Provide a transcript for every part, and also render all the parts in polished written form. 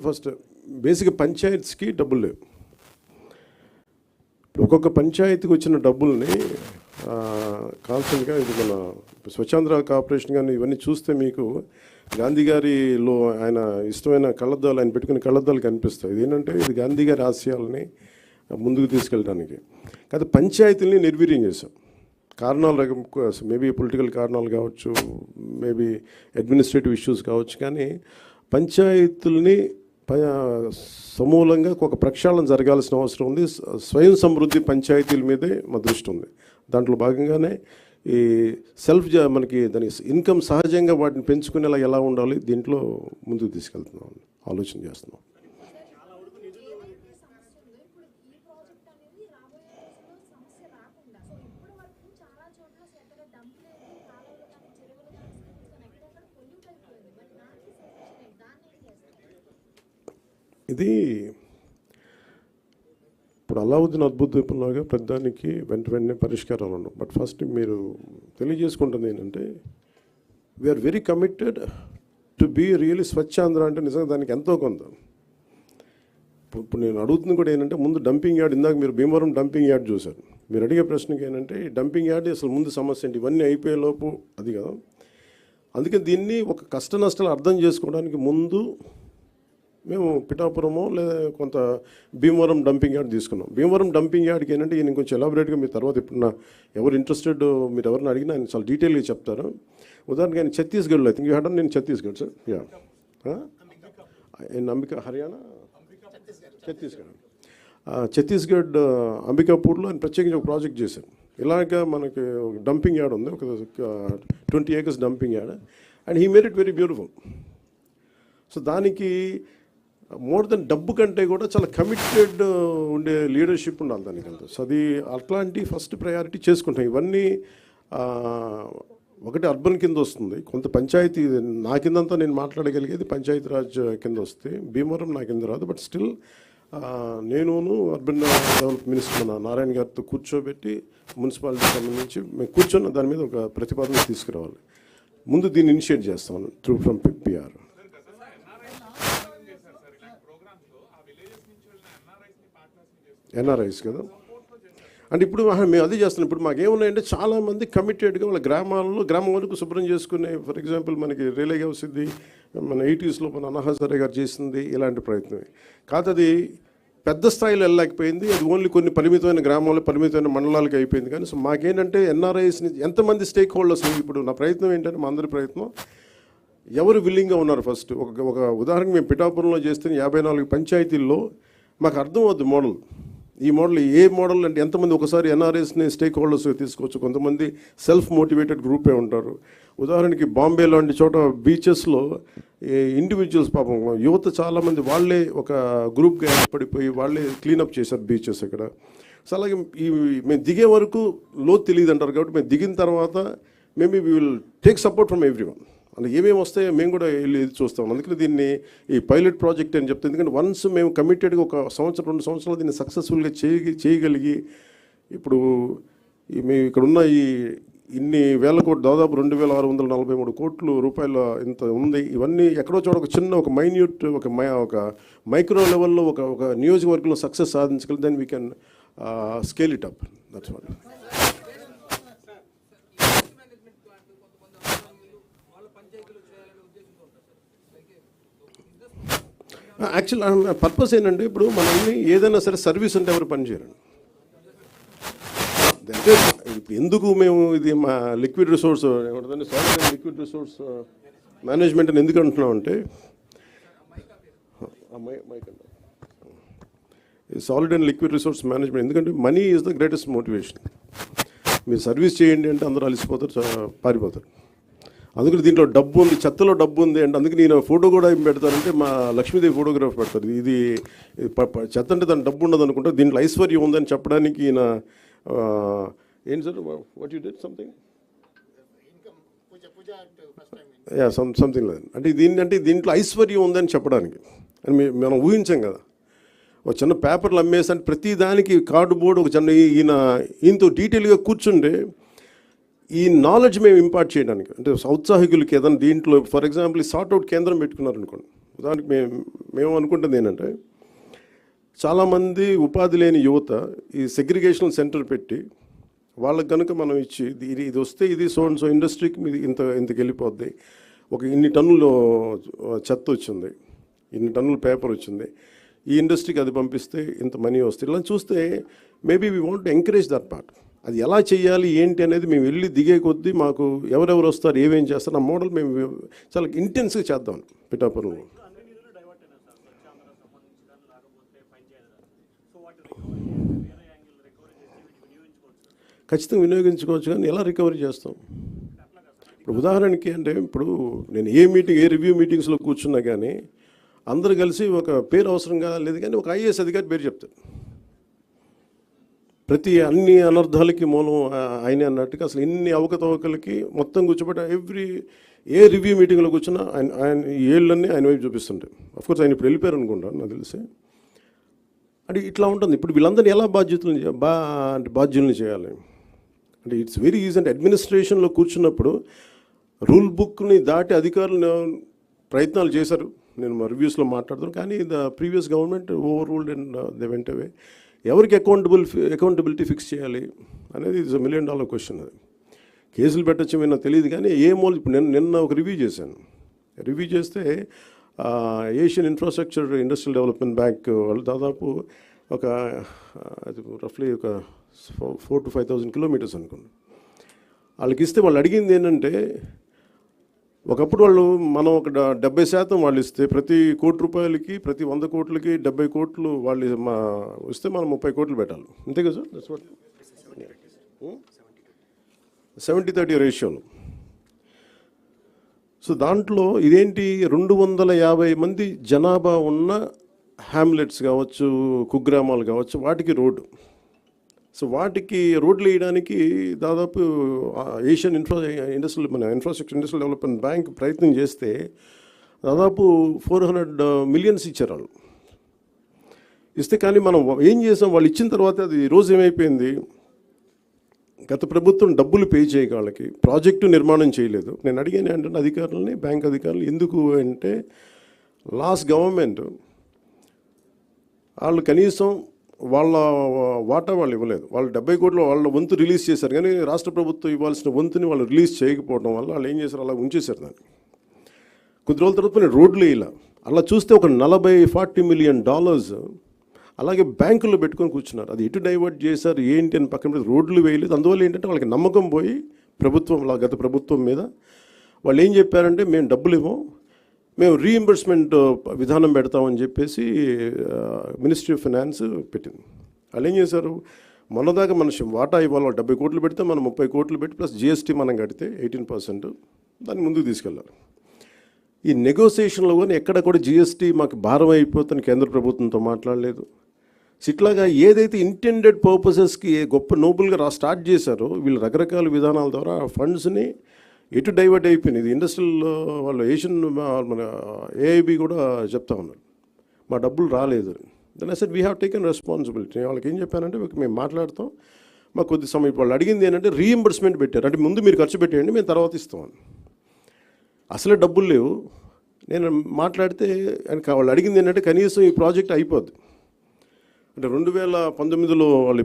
First basic పంచాయత్స్కి డబ్బులు లేవు. ఒక్కొక్క పంచాయతీకి వచ్చిన డబ్బుల్ని కాన్స్టెంట్గా ఇది మన స్వచ్ఛాంధ్ర కార్పొరేషన్ కానీ ఇవన్నీ చూస్తే మీకు గాంధీ గారిలో ఆయన ఇష్టమైన కళ్ళద్దాలు ఆయన పెట్టుకునే కళ్ళద్దాలు కనిపిస్తాయి. ఇది ఏంటంటే ఇది గాంధీ గారి ఆశయాలని ముందుకు తీసుకెళ్ళడానికి. కాదు పంచాయతీలని నిర్వీర్యం చేశాం. కారణాలు మేబీ పొలిటికల్ కారణాలు కావచ్చు, మేబీ అడ్మినిస్ట్రేటివ్ ఇష్యూస్ కావచ్చు, కానీ పంచాయతీలని సమూలంగా ఒక ప్రక్షాళన జరగాల్సిన అవసరం ఉంది. స్వయం సమృద్ధి పంచాయతీల మీదే మా దృష్టి ఉంది. దాంట్లో భాగంగానే ఈ మనకి దాని ఇన్కమ్ సహజంగా వాటిని పెంచుకునేలా ఎలా ఉండాలి దీంట్లో ముందుకు తీసుకెళ్తున్నాం, ఆలోచన చేస్తున్నాం. ఇది ఇప్పుడు అలావుద్దీన్ అద్భుత దీపంలాగా ప్రతిదానికి వెంటనే పరిష్కారాలు ఉండవు. బట్ ఫస్ట్ మీరు తెలియజేసుకుంటుంది ఏంటంటే we are very committed to be really Swachhandhra. అంటే నిజంగా దానికి ఎంతో కొంత ఇప్పుడు నేను అడుగుతుంది కూడా ఏంటంటే ముందు డంపింగ్ యార్డ్, ఇందాక మీరు భీమవరం డంపింగ్ యార్డ్ చూశారు. మీరు అడిగే ప్రశ్నకి ఏంటంటే ఈ డంపింగ్ యార్డ్ అసలు ముందు సమస్య ఏంటి, ఇవన్నీ అయిపోయేలోపు అది కదా. అందుకే దీన్ని ఒక కష్ట నష్టాలు అర్థం చేసుకోవడానికి ముందు మేము పిఠాపురమో లేదా కొంత భీమవరం డంపింగ్ యార్డ్ తీసుకున్నాం. భీమవరం డంపింగ్ యార్డ్కి ఏంటంటే ఈయన కొంచెం ఎలాబరేట్గా మీ తర్వాత ఇప్పుడు ఎవరు ఇంట్రెస్టెడ్ మీరు ఎవరిని అడిగినా ఆయన చాలా డీటెయిల్గా చెప్తారు. ఉదాహరణకి ఆయన ఛత్తీస్గఢ్లో ఐ థింక్ యూ హ్యాడ్ నేను ఛత్తీస్గఢ్ సార్, యా అంబికా హర్యానా ఛత్తీస్గఢ్ అంబికాపూర్లో ఆయన ప్రత్యేకించి ఒక ప్రాజెక్ట్ చేశారు. ఇలాగ మనకి డంపింగ్ యార్డ్ ఉంది, ఒక 20 acres dumping yard, and he made it very beautiful. So దానికి మోర్ దెన్ డబ్బు కంటే కూడా చాలా కమిటెడ్ ఉండే లీడర్షిప్ ఉండాలి దానికి అంతా. సో అది అట్లాంటి ఫస్ట్ ప్రయారిటీ చేసుకుంటాం. ఇవన్నీ ఒకటి అర్బన్ కింద వస్తుంది, కొంత పంచాయతీ నా కిందంతా నేను మాట్లాడగలిగేది పంచాయతీరాజ్ కింద వస్తే భీమవరం నా కింద రాదు. బట్ స్టిల్ నేను అర్బన్ డెవలప్ మినిస్టర్ మన నారాయణ గారితో కూర్చోబెట్టి మున్సిపాలిటీ సంబంధించి మేము కూర్చొని దాని మీద ఒక ప్రతిపాదన తీసుకురావాలి. ముందు దీన్ని ఇనిషియేట్ చేస్తాను త్రూ ఫ్రమ్ పిఆర్. ఎన్ఆర్ఐస్ కదా. అంటే ఇప్పుడు మేము అదే చేస్తున్నాం. ఇప్పుడు మాకేమున్నాయంటే చాలామంది కమిటెడ్గా వాళ్ళ గ్రామం వరకు శుభ్రం చేసుకునే, ఫర్ ఎగ్జాంపుల్ మనకి రిలే హౌస్ది మన 80s మన అన్నహాసరే గారు చేసింది ఇలాంటి ప్రయత్నమే కాదు. అది పెద్ద స్థాయిలో వెళ్ళలేకపోయింది. అది ఓన్లీ కొన్ని పరిమితమైన గ్రామాలు పరిమితమైన మండలాలకి అయిపోయింది. కానీ సో మాకేంటంటే ఎన్ఆర్ఐస్ని ఎంతమంది స్టేక్ హోల్డర్స్, ఇప్పుడు నా ప్రయత్నం ఏంటంటే మా అందరి ప్రయత్నం ఎవరు విల్లింగ్గా ఉన్నారు. ఫస్ట్ ఒక ఉదాహరణకి మేము పిఠాపురంలో చేస్తే 54 పంచాయతీల్లో మాకు అర్థం అవుద్ది మోడల్. ఈ మోడల్ ఏ మోడల్ అంటే ఎంతమంది ఒకసారి ఎన్ఆర్ఎస్ని స్టేక్ హోల్డర్స్ తీసుకోవచ్చు. కొంతమంది సెల్ఫ్ మోటివేటెడ్ గ్రూపే ఉంటారు. ఉదాహరణకి బాంబే లాంటి చోట బీచెస్లో ఇండివిజువల్స్ పాపం యువత చాలామంది వాళ్ళే ఒక గ్రూప్గా ఏర్పడిపోయి వాళ్ళే క్లీనప్ చేశారు బీచెస్ ఇక్కడ. సో అలాగే మేము దిగే వరకు లోతు తెలియదు అంటారు. కాబట్టి మేము దిగిన తర్వాత maybe we will take support from every one. అంటే ఏమేమి వస్తాయో మేము కూడా వెళ్ళి చూస్తాం. అందుకని దీన్ని ఈ పైలట్ ప్రాజెక్ట్ అని చెప్తాం. ఎందుకంటే వన్స్ మేము కమిటెడ్గా ఒక 1-2 సంవత్సరాలు దీన్ని సక్సెస్ఫుల్గా చేయగలిగి ఇప్పుడు మేము ఇక్కడ ఉన్న ఇన్ని వేల కోట్లు, దాదాపు 2643 కోట్ల రూపాయల ఇంత ఉంది. ఇవన్నీ ఎక్కడో చోట ఒక చిన్న ఒక మైన్యూట్ ఒక మైక్రో లెవెల్లో ఒక నియోజకవర్గంలో సక్సెస్ సాధించగలిగి then we can scale it up. That's what. Actual purpose ఏంటంటే ఇప్పుడు మనల్ని ఏదైనా సరే సర్వీస్ అంటే ఎవరు పనిచేయరండి. అంటే ఇప్పుడు ఎందుకు మేము ఇది మా లిక్విడ్ రిసోర్స్ ఏమంటుందండి solid and liquid resource management అని ఎందుకు అంటున్నాం అంటే solid and liquid resource management ఎందుకంటే money is the greatest motivation. మీరు సర్వీస్ చేయండి అంటే అందరూ అలసిపోతారు, పారిపోతారు. అందుకని దీంట్లో డబ్బు ఉంది, చెత్తలో డబ్బు ఉంది అంటే అందుకే నేను ఫోటో కూడా ఏం పెడతానంటే మా లక్ష్మీదేవి ఫోటోగ్రాఫ్ పెడతారు. ఇది చెత్త అంటే దాని డబ్బు ఉండదు అనుకుంటా, దీంట్లో ఐశ్వర్యం ఉందని చెప్పడానికి ఈయన ఏంటి sir what you did something something లేదు అంటే దీంట్లో ఐశ్వర్యం ఉందని చెప్పడానికి అని మనం ఊహించాం కదా. ఒక చిన్న పేపర్లు అమ్మేసి అంటే ప్రతి దానికి కార్డుబోర్డు ఒక చిన్న ఈయనతో డీటెయిల్గా కూర్చుంటే ఈ నాలెడ్జ్ మేము ఇంపార్ట్ చేయడానికి అంటే ఔత్సాహికులకి ఏదైనా దీంట్లో ఫర్ ఎగ్జాంపుల్ సార్ట్అవుట్ కేంద్రం పెట్టుకున్నారనుకోండి. దానికి మేము అనుకుంటుంది ఏంటంటే, చాలామంది ఉపాధి లేని యువత ఈ సెగ్రిగేషన్ సెంటర్ పెట్టి వాళ్ళకి కనుక మనం ఇచ్చి ఇది వస్తే ఇది సో అండ్ సో ఇండస్ట్రీకి మీది ఇంతకు వెళ్ళిపోద్ది, ఒక ఇన్ని టన్నులు చెత్త వచ్చింది, ఇన్ని టన్నులు పేపర్ వచ్చింది, ఈ ఇండస్ట్రీకి అది పంపిస్తే ఇంత మనీ వస్తుంది, ఇలా చూస్తే maybe we want to encourage that part. అది ఎలా చేయాలి ఏంటి అనేది మేము వెళ్ళి దిగే కొద్దీ మాకు ఎవరెవరు వస్తారు ఏమేం చేస్తారు ఆ మోడల్ మేము చాలా ఇంటెన్స్గా చేద్దాం పిఠాపురంలో. ఖచ్చితంగా వినియోగించుకోవచ్చు, కానీ ఎలా రికవరీ చేస్తాం? ఇప్పుడు ఉదాహరణకి అంటే, ఇప్పుడు నేను ఏ రివ్యూ మీటింగ్స్లో కూర్చున్నా కానీ అందరూ కలిసి ఒక పేరు అవసరంగా లేదు, కానీ ఒక ఐఏఎస్ అధికారి పేరు చెప్తారు. అన్ని అనర్థాలకి మూలం ఆయనే అన్నట్టుగా అసలు ఇన్ని అవకతవకలకి మొత్తం కూర్చోబెట్టి ఏ రివ్యూ మీటింగ్లో కూర్చున్నా ఆయన ఏళ్ళన్నీ ఆయన వైపు చూపిస్తుంటాయి. అఫ్కోర్స్ ఆయన ఇప్పుడు వెళ్ళిపోయారు అనుకుంటాను నాకు తెలిసి. అంటే ఇట్లా ఉంటుంది. ఇప్పుడు వీళ్ళందరినీ ఎలా బాధ్యుల్ని చేయాలి అంటే ఇట్స్ వెరీ ఈజీ. అంటే అడ్మినిస్ట్రేషన్లో కూర్చున్నప్పుడు రూల్ బుక్ని దాటి అధికారులు ప్రయత్నాలు చేశారు, నేను మా రివ్యూస్లో మాట్లాడుతాను, కానీ the previous government overruled and they went away. ఎవరికి అకౌంటబిలిటీ ఫిక్స్ చేయాలి అనేది ఇట్స్ $1 million క్వశ్చన్. అది కేసులు పెట్టచ్చు నాకు తెలియదు, కానీ ఇప్పుడు నిన్న ఒక రివ్యూ చేశాను. రివ్యూ చేస్తే Asian infrastructure industrial development bank వాళ్ళు దాదాపు ఒక రఫ్లీ ఒక 4,000 to 5,000 kilometers అనుకోండి వాళ్ళకి ఇస్తే, వాళ్ళు అడిగింది ఏంటంటే, ఒకప్పుడు మనం ఒక 70% వాళ్ళు ఇస్తే ప్రతి ₹1,00,00,000కి ప్రతి 100 కోట్లకి 70 కోట్లు వాళ్ళు ఇస్తే మనం 30 కోట్లు పెట్టాలి, అంతే కదా సార్? దట్స్ వాట్ 70-30 రేషియోలో. సో దాంట్లో ఇదేంటి 250 మంది జనాభా ఉన్న హ్యామ్లెట్స్ కావచ్చు, కుగ్రామాలు కావచ్చు, వాటికి రోడ్డు. సో వాటికి రోడ్లు వేయడానికి దాదాపు Asian infrastructure industrial development bank ప్రయత్నం చేస్తే దాదాపు 400 million ఇచ్చారు వాళ్ళు ఇస్తే. కానీ మనం ఏం చేసాం, వాళ్ళు ఇచ్చిన తర్వాత అది రోజు ఏమైపోయింది, గత ప్రభుత్వం డబ్బులు పే చేయక వాళ్ళకి ప్రాజెక్టు నిర్మాణం చేయలేదు. నేను అడిగాను ఏంటంటే అధికారులని, బ్యాంక్ అధికారులు, ఎందుకు అంటే లాస్ట్ గవర్నమెంట్ వాళ్ళు కనీసం వాళ్ళ వాటా వాళ్ళు ఇవ్వలేదు. వాళ్ళు 70 కోట్లు వాళ్ళ వంతు రిలీజ్ చేశారు, కానీ రాష్ట్ర ప్రభుత్వం ఇవ్వాల్సిన వంతుని వాళ్ళు రిలీజ్ చేయకపోవడం వల్ల వాళ్ళు ఏం చేశారు, అలా ఉంచేశారు దాన్ని. కొద్ది రోజుల తర్వాత నేను రోడ్లు ఇలా అలా చూస్తే ఒక $40 million అలాగే బ్యాంకుల్లో పెట్టుకొని కూర్చున్నారు. అది ఎటు డైవర్ట్ చేశారు ఏంటి అని పక్కన పెట్టి రోడ్లు వేయలేదు. అందువల్ల ఏంటంటే వాళ్ళకి నమ్మకం పోయి గత ప్రభుత్వం మీద వాళ్ళు ఏం చెప్పారంటే, మేము డబ్బులు ఇవ్వం, మేము రీఎంబర్స్మెంట్ విధానం పెడతామని చెప్పేసి మినిస్ట్రీ ఆఫ్ ఫైనాన్స్ పెట్టింది. వాళ్ళు ఏం చేశారు, మొన్నదాకా మన వాటా ఇవ్వాలి, 70 కోట్లు పెడితే మనం 30 కోట్లు పెట్టి ప్లస్ జిఎస్టీ మనం కడితే 18% దాన్ని ముందుకు తీసుకెళ్ళారు. ఈ నెగోసియేషన్లో కానీ ఎక్కడ కూడా జిఎస్టీ మాకు భారం అయిపోతుంది కేంద్ర ప్రభుత్వంతో మాట్లాడలేదు. ఇట్లాగా ఏదైతే ఇంటెండెడ్ పర్పసెస్కి గొప్ప నోబుల్గా స్టార్ట్ చేశారో వీళ్ళు రకరకాల విధానాల ద్వారా ఫండ్స్ని ఎటు డైవర్ట్ అయిపోయింది. ఇది ఇండస్ట్రియల్ వాళ్ళు ఏషియన్ మన ఏఐబి కూడా చెప్తా ఉన్నారు, మా డబ్బులు రాలేదు. Then I said we have taken responsibility. వాళ్ళకి ఏం చెప్పానంటే, మేము మాట్లాడతాం, మాకు కొద్ది సమయం. వాళ్ళు అడిగింది ఏంటంటే రీఎంబర్స్మెంట్ పెట్టారు, అంటే ముందు మీరు ఖర్చు పెట్టేయండి, మేము తర్వాత ఇస్తామని. అసలే డబ్బులు లేవు. నేను మాట్లాడితే వాళ్ళు అడిగింది ఏంటంటే కనీసం ఈ ప్రాజెక్ట్ అయిపోద్ది అంటే 2019లో వాళ్ళు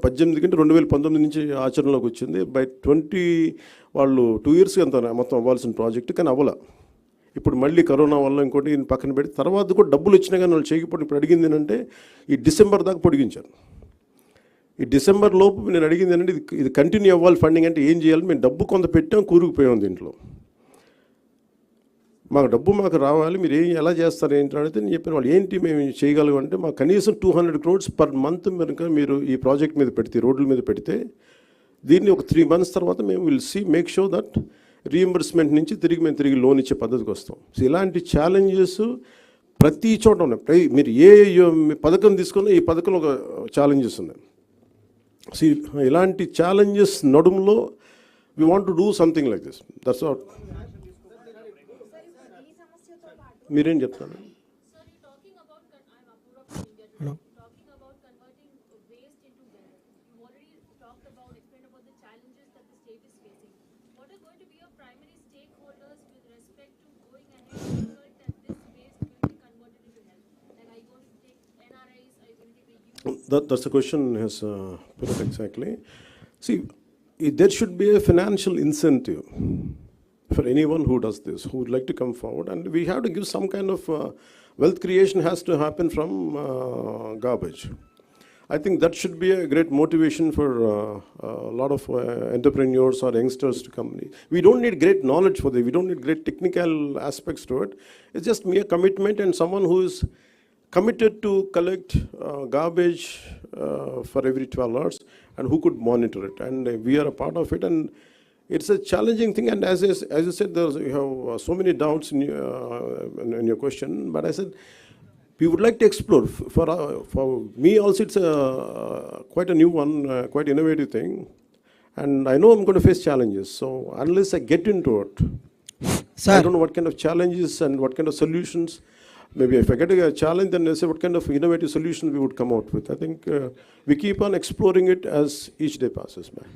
18 కంటే 2019 నుంచి ఆచరణలోకి వచ్చింది. బై 20 వాళ్ళు 2 years అంత మొత్తం అవ్వాల్సిన ప్రాజెక్టు, కానీ అవ్వాల. ఇప్పుడు మళ్ళీ కరోనా వల్ల ఇంకోటి పక్కన పెట్టి తర్వాత కూడా డబ్బులు వచ్చినా కానీ వాళ్ళు చేయకపోతే ఇప్పుడు అడిగింది ఏంటంటే ఈ డిసెంబర్ దాకా పొడిగించారు. ఈ డిసెంబర్ లోపు నేను అడిగింది ఏంటంటే ఇది కంటిన్యూ అవ్వాలి ఫండింగ్, అంటే ఏం చేయాలి, మేము డబ్బు కొంత పెట్టాం, కూరుకుపోయాం దీంట్లో, మాకు డబ్బు మాకు రావాలి, మీరు ఎలా చేస్తారు ఏంటి అడిగితే నేను చెప్పిన వాళ్ళు ఏంటి మేము చేయగలం అంటే, మాకు కనీసం 200 crores per month కనుక మీరు ఈ ప్రాజెక్ట్ మీద పెడితే, రోడ్ల మీద పెడితే, దీన్ని ఒక 3 months తర్వాత మేము మేక్ షూర్ దట్ రీఎంబర్స్మెంట్ నుంచి మేము తిరిగి లోన్ ఇచ్చే పద్ధతికి వస్తాం. సో ఇలాంటి ఛాలెంజెస్ ప్రతి చోట ఉన్నాయి. మీరు ఏ పథకం తీసుకున్నా ఈ పథకంలో ఒక ఛాలెంజెస్ ఉన్నాయి. సో ఇలాంటి ఛాలెంజెస్ నడుములో we want to do something like this. That's what. మీరేం చెప్తారు? That's the question has put it exactly. See, there should be a financial incentive for anyone who does this, who would like to come forward, and we have to give some kind of wealth creation has to happen from garbage. I think that should be a great motivation for a lot of entrepreneurs or youngsters to come. We don't need great knowledge for this. We don't need great technical aspects to it. It's just mere commitment and someone who is committed to collect garbage for every 12 hours and who could monitor it. And we are a part of it. And it's a challenging thing. And as you said, you have so many doubts in your question. But I said, we would like to explore. For me also, it's quite a new one, quite innovative thing. And I know I'm going to face challenges. So unless I get into it, Sir. I don't know what kind of challenges and what kind of solutions. Maybe if I get a challenge, then I say what kind of innovative solutions we would come out with. I think we keep on exploring it as each day passes by.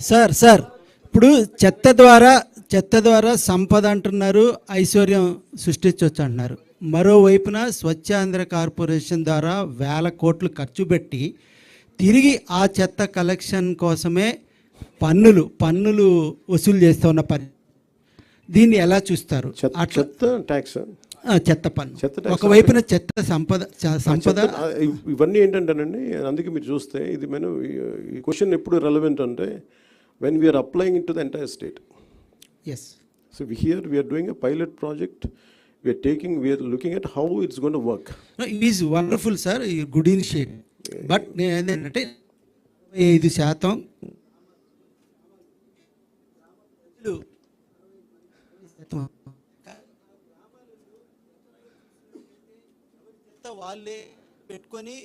Sir ఇప్పుడు చెత్త ద్వారా సంపద అంటున్నారు, ఐశ్వర్యం సృష్టించవచ్చు అంటున్నారు. మరోవైపున Swachhandhra corporation ద్వారా వేల కోట్లు ఖర్చు పెట్టి తిరిగి ఆ చెత్త కలెక్షన్ కోసమే పన్నులు వసూలు చేస్తూ ఉన్న దీన్ని ఎలా చూస్తారు? చెత్త ట్యాక్స్, చెత్త పన్ను ఒకవైపున చెత్త సంపద ఇవన్నీ ఏంటంటేనండి, అందుకే మీరు చూస్తే ఇది మనం ఈ క్వశ్చన్ ఎప్పుడు రెలవెంట్ అంటే when we are applying it to the entire state. Yes. So here we are doing a pilot project. We are looking at how it's going to work. No, it is wonderful, sir. Good initiative. But ఏంటంటే 5% వాళ్ళే పెట్టుకొని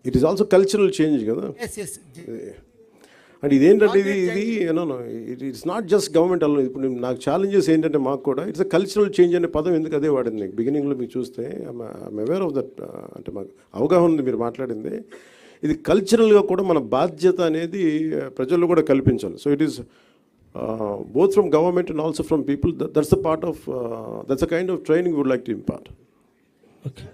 it is also cultural change కదా. And ఇదేంటంటే ఇది it's not just government అలా. ఇప్పుడు నాకు challenges ఏంటంటే మాకు కూడా ఇట్స్ అ కల్చరల్ చేంజ్ అనే పదం ఎందుకు అదే వాడింది బిగినింగ్లో మీరు చూస్తే. I'm aware of that. అంటే మాకు అవగాహన ఉంది మీరు మాట్లాడింది. ఇది కల్చరల్గా కూడా మన బాధ్యత అనేది ప్రజల్లో కూడా కల్పించాలి. So it is both from government and also from people. That's the part of that's the kind of training we would like to impart. Okay.